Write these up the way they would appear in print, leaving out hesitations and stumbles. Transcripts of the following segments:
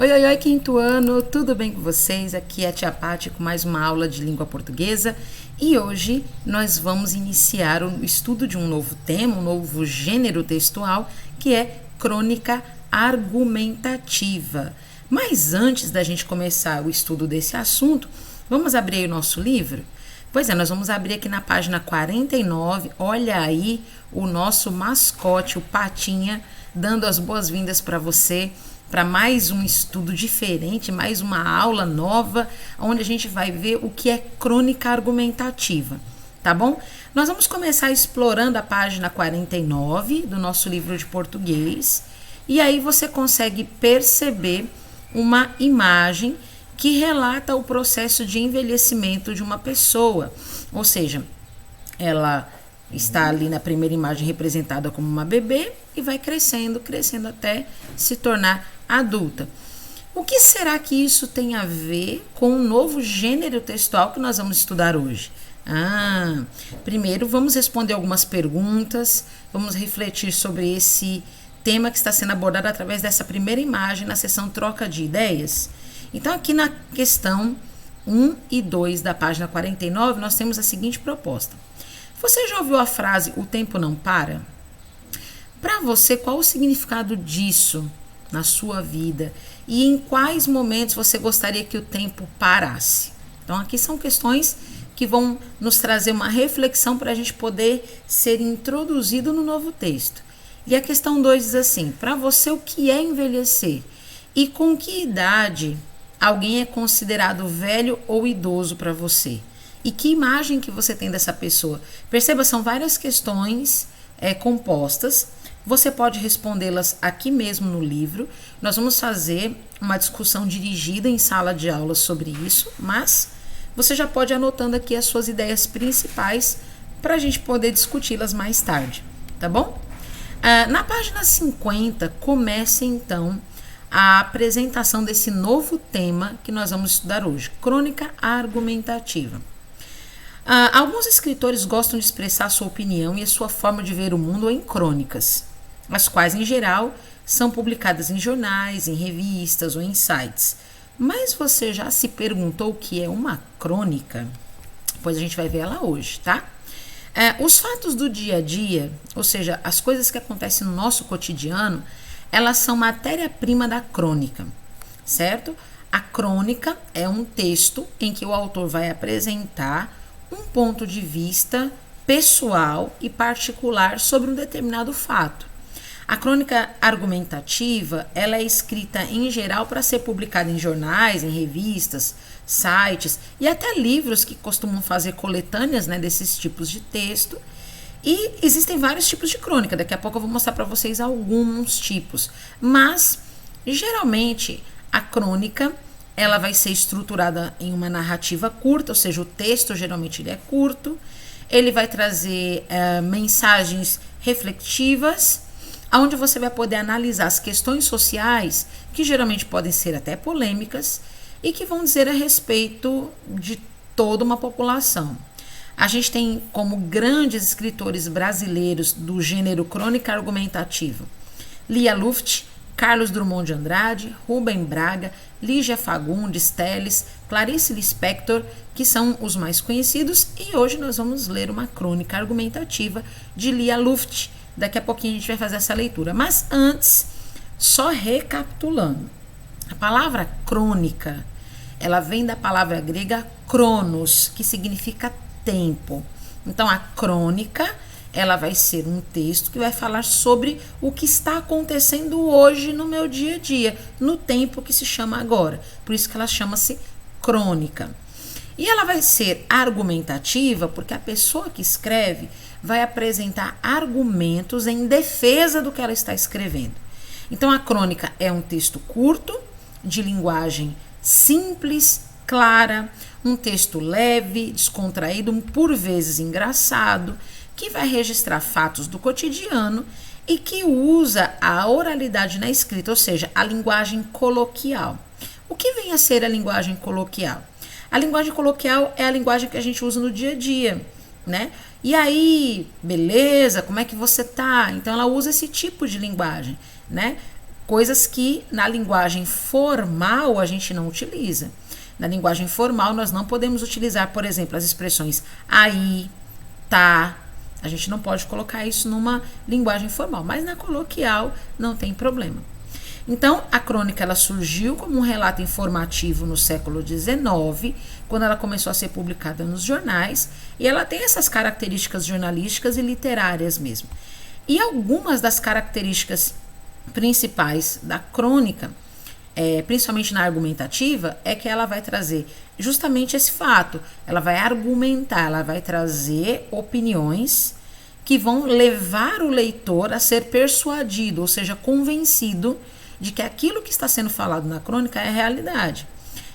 Oi, oi, oi, quinto ano, tudo bem com vocês? Aqui é a Tia Pati com mais uma aula de língua portuguesa e hoje nós vamos iniciar o estudo de um novo tema, um novo gênero textual, que é crônica argumentativa. Mas antes da gente começar o estudo desse assunto, vamos abrir aí o nosso livro? Pois é, nós vamos abrir aqui na página 49, olha aí o nosso mascote, o Patinha, dando as boas-vindas para você, para mais um estudo diferente, mais uma aula nova, onde a gente vai ver o que é crônica argumentativa, tá bom? Nós vamos começar explorando a página 49 do nosso livro de português, e aí você consegue perceber uma imagem que relata o processo de envelhecimento de uma pessoa, ou seja, ela está ali na primeira imagem representada como uma bebê e vai crescendo, crescendo até se tornar adulta. O que será que isso tem a ver com o novo gênero textual que nós vamos estudar hoje? Primeiro vamos responder algumas perguntas, vamos refletir sobre esse tema que está sendo abordado através dessa primeira imagem na seção troca de ideias. Então aqui na questão 1 e 2 da página 49 nós temos a seguinte proposta. Você já ouviu a frase "o tempo não para"? Para você, qual o significado disso na sua vida? E em quais momentos você gostaria que o tempo parasse? Então, aqui são questões que vão nos trazer uma reflexão para a gente poder ser introduzido no novo texto. E a questão 2 diz assim: para você, o que é envelhecer? E com que idade alguém é considerado velho ou idoso para você? E que imagem que você tem dessa pessoa? Perceba, são várias questões compostas. Você pode respondê-las aqui mesmo no livro. Nós vamos fazer uma discussão dirigida em sala de aula sobre isso, mas você já pode ir anotando aqui as suas ideias principais para a gente poder discuti-las mais tarde, tá bom? Na página 50, começa então a apresentação desse novo tema que nós vamos estudar hoje, crônica argumentativa. Alguns escritores gostam de expressar sua opinião e a sua forma de ver o mundo em crônicas, as quais, em geral, são publicadas em jornais, em revistas ou em sites. Mas você já se perguntou o que é uma crônica? Pois a gente vai ver ela hoje, tá? Os fatos do dia a dia, ou seja, as coisas que acontecem no nosso cotidiano, elas são matéria-prima da crônica, certo? A crônica é um texto em que o autor vai apresentar um ponto de vista pessoal e particular sobre um determinado fato. A crônica argumentativa, ela é escrita em geral para ser publicada em jornais, em revistas, sites e até livros que costumam fazer coletâneas, né, desses tipos de texto. E existem vários tipos de crônica, daqui a pouco eu vou mostrar para vocês alguns tipos. Mas, geralmente, a crônica ela vai ser estruturada em uma narrativa curta, ou seja, o texto geralmente ele é curto, ele vai trazer mensagens reflexivas, onde você vai poder analisar as questões sociais, que geralmente podem ser até polêmicas, e que vão dizer a respeito de toda uma população. A gente tem como grandes escritores brasileiros do gênero crônica argumentativa Lia Luft, Carlos Drummond de Andrade, Rubem Braga, Lígia Fagundes Telles, Clarice Lispector, que são os mais conhecidos, e hoje nós vamos ler uma crônica argumentativa de Lia Luft. Daqui a pouquinho a gente vai fazer essa leitura. Mas antes, só recapitulando, a palavra crônica, ela vem da palavra grega cronos, que significa tempo. Então, a crônica ela vai ser um texto que vai falar sobre o que está acontecendo hoje no meu dia a dia, no tempo que se chama agora. Por isso que ela chama-se crônica. E ela vai ser argumentativa porque a pessoa que escreve vai apresentar argumentos em defesa do que ela está escrevendo. Então, a crônica é um texto curto, de linguagem simples, clara, um texto leve, descontraído, por vezes engraçado, que vai registrar fatos do cotidiano e que usa a oralidade na escrita, ou seja, a linguagem coloquial. O que vem a ser a linguagem coloquial? A linguagem coloquial é a linguagem que a gente usa no dia a dia, né? E aí, beleza, como é que você tá? Então ela usa esse tipo de linguagem, né? Coisas que na linguagem formal a gente não utiliza. Na linguagem formal nós não podemos utilizar, por exemplo, as expressões aí, tá. A gente não pode colocar isso numa linguagem formal, mas na coloquial não tem problema. Então, a crônica ela surgiu como um relato informativo no século XIX, quando ela começou a ser publicada nos jornais, e ela tem essas características jornalísticas e literárias mesmo. E algumas das características principais da crônica, principalmente na argumentativa, é que ela vai trazer justamente esse fato. Ela vai argumentar, ela vai trazer opiniões que vão levar o leitor a ser persuadido, ou seja, convencido de que aquilo que está sendo falado na crônica é realidade.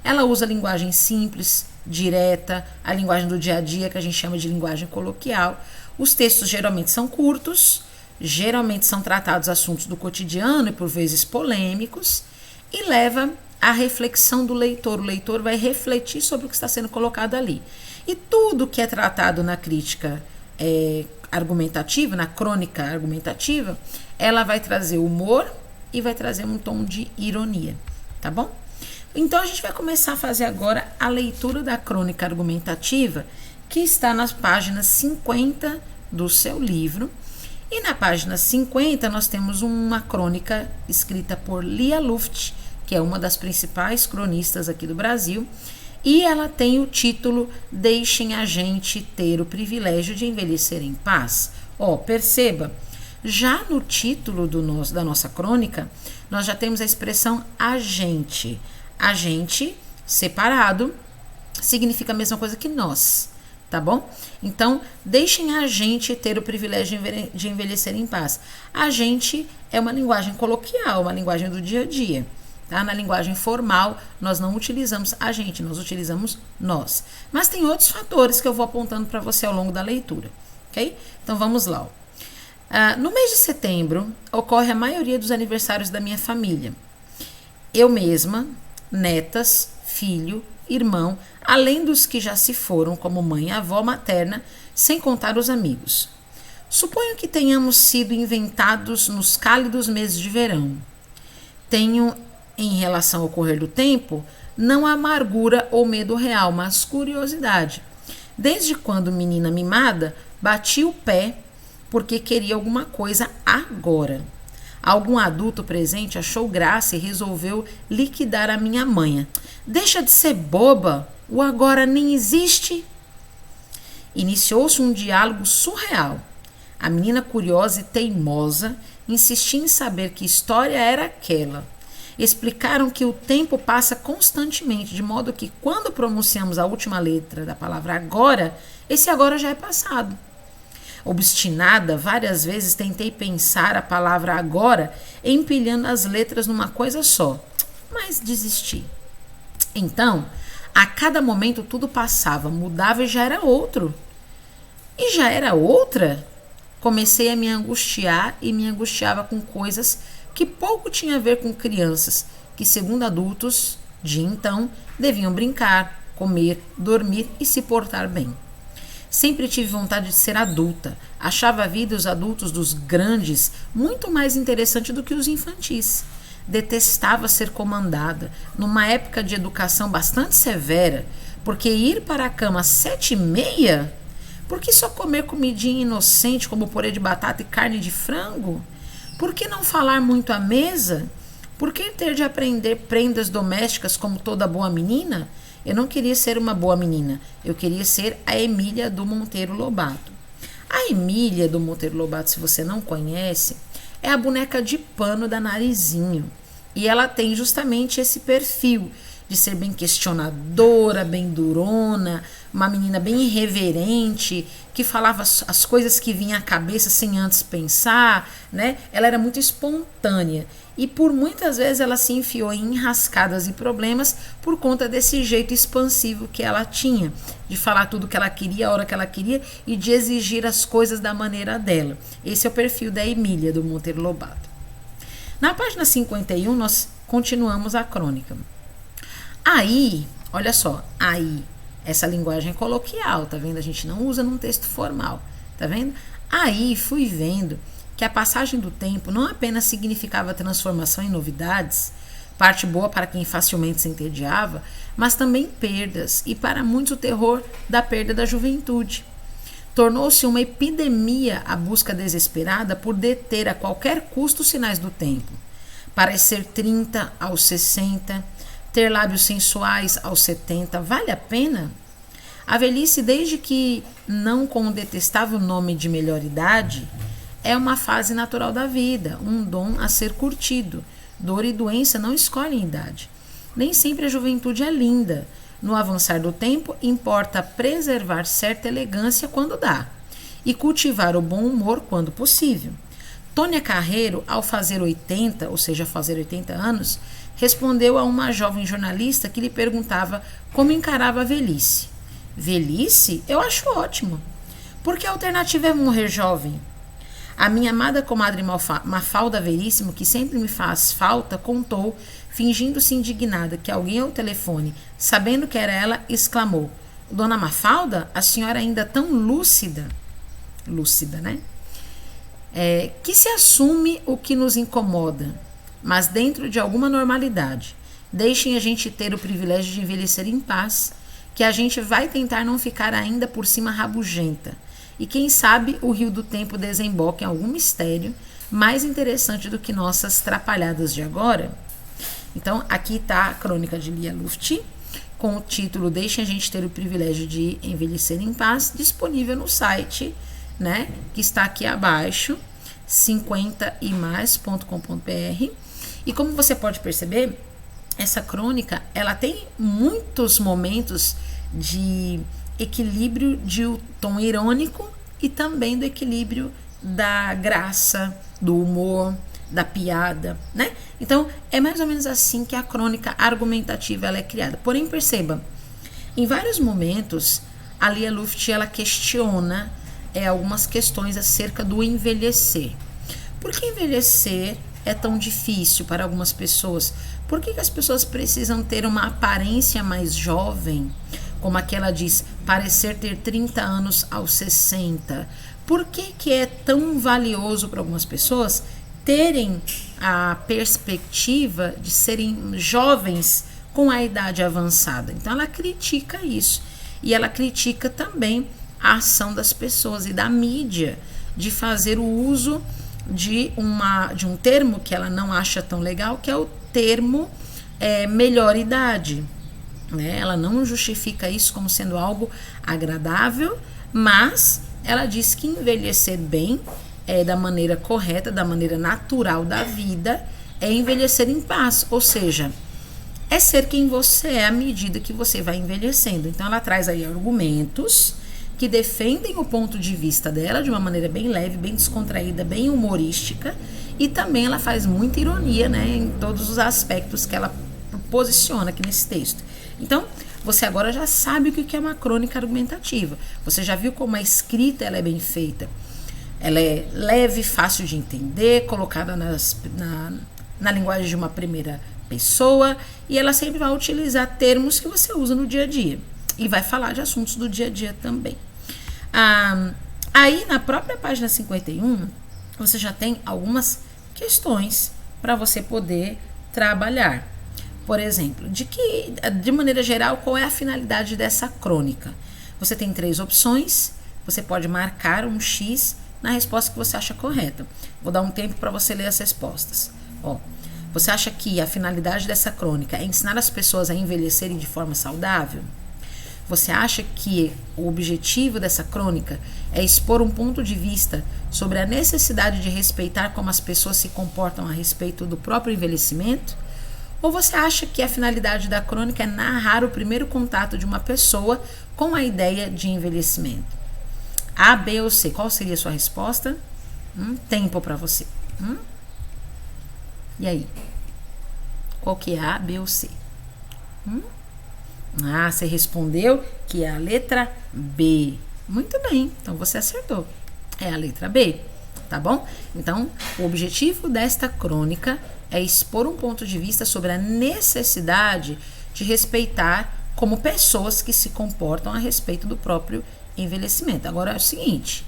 Ela usa linguagem simples, direta, a linguagem do dia a dia, que a gente chama de linguagem coloquial. Os textos geralmente são curtos, geralmente são tratados assuntos do cotidiano e por vezes polêmicos, e leva à reflexão do leitor. O leitor vai refletir sobre o que está sendo colocado ali. E tudo que é tratado na crítica argumentativa, na crônica argumentativa, ela vai trazer humor e vai trazer um tom de ironia, tá bom? Então a gente vai começar a fazer agora a leitura da crônica argumentativa, que está nas páginas 50 do seu livro. E na página 50 nós temos uma crônica escrita por Lia Luft, que é uma das principais cronistas aqui do Brasil, e ela tem o título Deixem a gente ter o privilégio de envelhecer em paz. Perceba, já no título da nossa crônica, nós já temos a expressão agente. Agente, separado, significa a mesma coisa que nós, tá bom? Então, deixem a gente ter o privilégio de envelhecer em paz. A gente é uma linguagem coloquial, uma linguagem do dia a dia. Tá? Na linguagem formal, nós não utilizamos a gente, nós utilizamos nós. Mas tem outros fatores que eu vou apontando para você ao longo da leitura, ok? Então, vamos lá. No mês de setembro, ocorre a maioria dos aniversários da minha família. Eu mesma, netas, filho, irmão, além dos que já se foram, como mãe e avó materna, sem contar os amigos. Suponho que tenhamos sido inventados nos cálidos meses de verão. Tenho, em relação ao correr do tempo, não amargura ou medo real, mas curiosidade. Desde quando menina mimada, bati o pé porque queria alguma coisa agora. Algum adulto presente achou graça e resolveu liquidar a minha manha. Deixa de ser boba, o agora nem existe. Iniciou-se um diálogo surreal. A menina curiosa e teimosa insistia em saber que história era aquela. Explicaram que o tempo passa constantemente, de modo que quando pronunciamos a última letra da palavra agora, esse agora já é passado. Obstinada, várias vezes tentei pensar a palavra agora empilhando as letras numa coisa só, mas desisti. Então, a cada momento tudo passava, mudava e já era outro. E já era outra? Comecei a me angustiar e me angustiava com coisas que pouco tinha a ver com crianças, que segundo adultos de então deviam brincar, comer, dormir e se portar bem. Sempre tive vontade de ser adulta. Achava a vida e os adultos dos grandes muito mais interessante do que os infantis. Detestava ser comandada, numa época de educação bastante severa, porque ir para a cama às 7h30? Por que só comer comidinha inocente como purê de batata e carne de frango? Por que não falar muito à mesa? Por que ter de aprender prendas domésticas como toda boa menina? Eu não queria ser uma boa menina, eu queria ser a Emília do Monteiro Lobato. A Emília do Monteiro Lobato, se você não conhece, é a boneca de pano da Narizinho. E ela tem justamente esse perfil de ser bem questionadora, bem durona, uma menina bem irreverente, que falava as coisas que vinham à cabeça sem antes pensar, né? Ela era muito espontânea. E por muitas vezes ela se enfiou em enrascadas e problemas por conta desse jeito expansivo que ela tinha, de falar tudo que ela queria, a hora que ela queria e de exigir as coisas da maneira dela. Esse é o perfil da Emília do Monteiro Lobato. Na página 51 nós continuamos a crônica. Aí, olha só, aí, essa linguagem coloquial, tá vendo? A gente não usa num texto formal, tá vendo? Aí fui vendo que a passagem do tempo não apenas significava transformação em novidades, parte boa para quem facilmente se entediava, mas também perdas e para muitos o terror da perda da juventude. Tornou-se uma epidemia a busca desesperada por deter a qualquer custo os sinais do tempo. Parecer 30 aos 60, ter lábios sensuais aos 70, vale a pena? A velhice, desde que não com o detestável nome de melhor idade, é uma fase natural da vida, um dom a ser curtido. Dor e doença não escolhem idade. Nem sempre a juventude é linda. No avançar do tempo, importa preservar certa elegância quando dá e cultivar o bom humor quando possível. Tônia Carreiro, ao fazer 80, ou seja, fazer 80 anos, respondeu a uma jovem jornalista que lhe perguntava como encarava a velhice. Velhice? Eu acho ótimo. Porque a alternativa é morrer jovem. A minha amada comadre Mafalda Veríssimo, que sempre me faz falta, contou, fingindo-se indignada, que alguém ao telefone, sabendo que era ela, exclamou: Dona Mafalda, a senhora ainda tão lúcida. Lúcida, né? Que se assume o que nos incomoda, mas dentro de alguma normalidade. Deixem a gente ter o privilégio de envelhecer em paz, que a gente vai tentar não ficar ainda por cima rabugenta. E quem sabe o rio do tempo desemboca em algum mistério mais interessante do que nossas trapalhadas de agora. Então, aqui está a crônica de Lia Luft, com o título Deixem a gente ter o privilégio de envelhecer em paz, disponível no site, né, que está aqui abaixo, 50emais.com.br. E como você pode perceber, essa crônica, ela tem muitos momentos de equilíbrio de tom irônico e também do equilíbrio da graça, do humor, da piada, né? Então, é mais ou menos assim que a crônica argumentativa ela é criada. Porém, perceba, em vários momentos, a Lia Luft ela questiona algumas questões acerca do envelhecer. Por que envelhecer é tão difícil para algumas pessoas? Por que as pessoas precisam ter uma aparência mais jovem? Como aquela diz, parecer ter 30 anos aos 60. Por que é tão valioso para algumas pessoas terem a perspectiva de serem jovens com a idade avançada? Então ela critica isso. E ela critica também a ação das pessoas e da mídia de fazer o uso de um termo que ela não acha tão legal, que é o termo melhor idade. Ela não justifica isso como sendo algo agradável, mas ela diz que envelhecer bem da maneira correta, da maneira natural da vida, é envelhecer em paz, ou seja, é ser quem você é à medida que você vai envelhecendo. Então ela traz aí argumentos que defendem o ponto de vista dela de uma maneira bem leve, bem descontraída, bem humorística, e também ela faz muita ironia, né, em todos os aspectos que ela posiciona aqui nesse texto. Então, você agora já sabe o que é uma crônica argumentativa. Você já viu como a escrita ela é bem feita. Ela é leve, fácil de entender, colocada na linguagem de uma primeira pessoa, e ela sempre vai utilizar termos que você usa no dia a dia. E vai falar de assuntos do dia a dia também. Aí, na própria página 51, você já tem algumas questões para você poder trabalhar. Por exemplo, de maneira geral, qual é a finalidade dessa crônica? Você tem 3 opções, você pode marcar um X na resposta que você acha correta. Vou dar um tempo para você ler as respostas. Você acha que a finalidade dessa crônica é ensinar as pessoas a envelhecerem de forma saudável? Você acha que o objetivo dessa crônica é expor um ponto de vista sobre a necessidade de respeitar como as pessoas se comportam a respeito do próprio envelhecimento? Ou você acha que a finalidade da crônica é narrar o primeiro contato de uma pessoa com a ideia de envelhecimento? A, B ou C? Qual seria a sua resposta? Tempo para você. E aí? Qual que é A, B ou C? Você respondeu que é a letra B. Muito bem, então você acertou. É a letra B, tá bom? Então, o objetivo desta crônica é expor um ponto de vista sobre a necessidade de respeitar como pessoas que se comportam a respeito do próprio envelhecimento. Agora é o seguinte,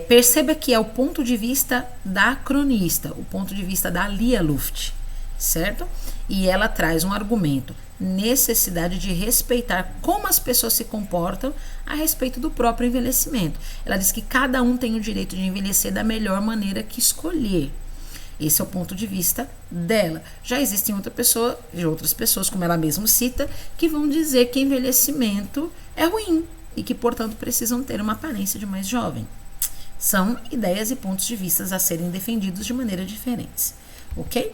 Perceba que é o ponto de vista da cronista, o ponto de vista da Lia Luft, certo? E ela traz um argumento: necessidade de respeitar como as pessoas se comportam a respeito do próprio envelhecimento. Ela diz que cada um tem o direito de envelhecer da melhor maneira que escolher. Esse é o ponto de vista dela. Já existem outras pessoas, como ela mesma cita, que vão dizer que envelhecimento é ruim e que, portanto, precisam ter uma aparência de mais jovem. São ideias e pontos de vista a serem defendidos de maneira diferentes, ok?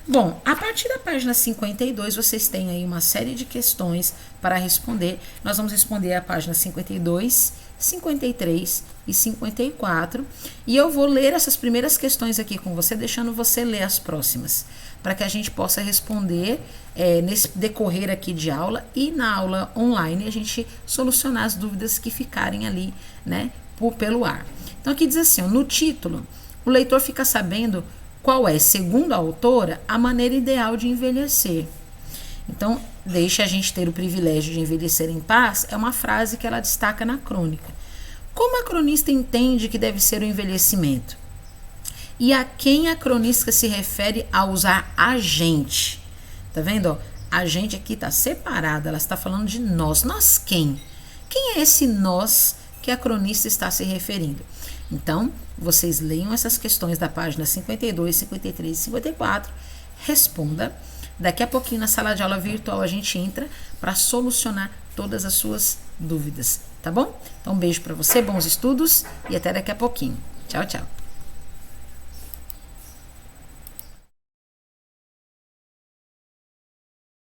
Bom, a partir da página 52, vocês têm aí uma série de questões para responder. Nós vamos responder a página 52, 53 e 54. E eu vou ler essas primeiras questões aqui com você, deixando você ler as próximas, para que a gente possa responder nesse decorrer aqui de aula e na aula online a gente solucionar as dúvidas que ficarem ali, né, pelo ar. Então aqui diz assim, ó, no título, o leitor fica sabendo qual é, segundo a autora, a maneira ideal de envelhecer. Então, deixe a gente ter o privilégio de envelhecer em paz, é uma frase que ela destaca na crônica. Como a cronista entende que deve ser o envelhecimento? E a quem a cronista se refere ao usar a gente? Tá vendo? Ó, a gente aqui está separada, ela está falando de nós. Nós quem? Quem é esse nós que a cronista está se referindo? Então, vocês leiam essas questões da página 52, 53 e 54, responda. Daqui a pouquinho na sala de aula virtual a gente entra para solucionar todas as suas dúvidas, tá bom? Então, um beijo para você, bons estudos e até daqui a pouquinho. Tchau, tchau.